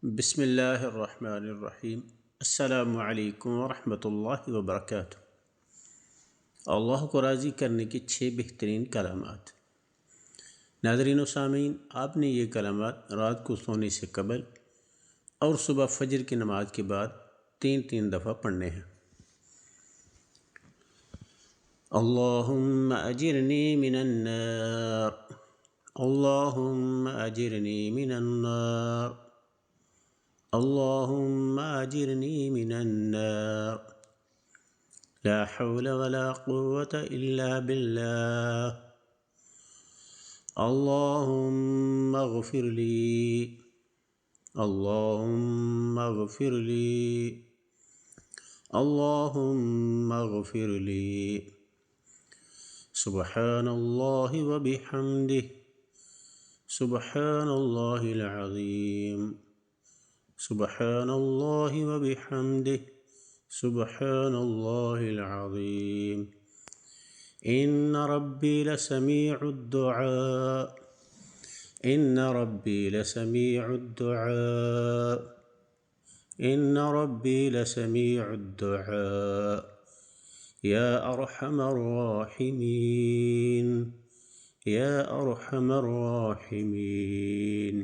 बिस्मिल्लाहिर्रहमानिर्रहीम। अस्सलामु अलैकुम वरहमतुल्लाहि वबरकातुहू। अल्लाह को राज़ी करने के 6 बेहतरीन कलामात। नाज़रीन व सामीन, आपने ये कलामात रात को सोने से कबल और सुबह फजर की नमाज के बाद 3-3 दफ़ा पढ़ने हैं। अल्लाहुम्मा अजिरनी मिनन्नार, अल्लाहुम्मा अजिरनी मिनन्नार, अल्लाहुम्मा अजिरनी मिनन्नार, ला हौला वला कुव्वता इल्ला बिल्लाह, अल्लाहुम्मा अग़फ़िरली, अल्लाहुम्मा अग़फ़िरली, अल्लाहुम्मा अग़फ़िरली। सुब्हानल्लाहि व बिहम्दिही, सुब्हानल्लाहिल अज़ीम, सुब्हानल्लाहि व बिहम्दिही, सुब्हानल्लाहिल अज़ीम। इन्न रब्बी लसमीउद दुआ, इन्न रब्बी लसमीउद दुआ, इन्न रब्बी लसमीउद दुआ, या अरहमर राहिमीन, या अरहमर राहिमीन।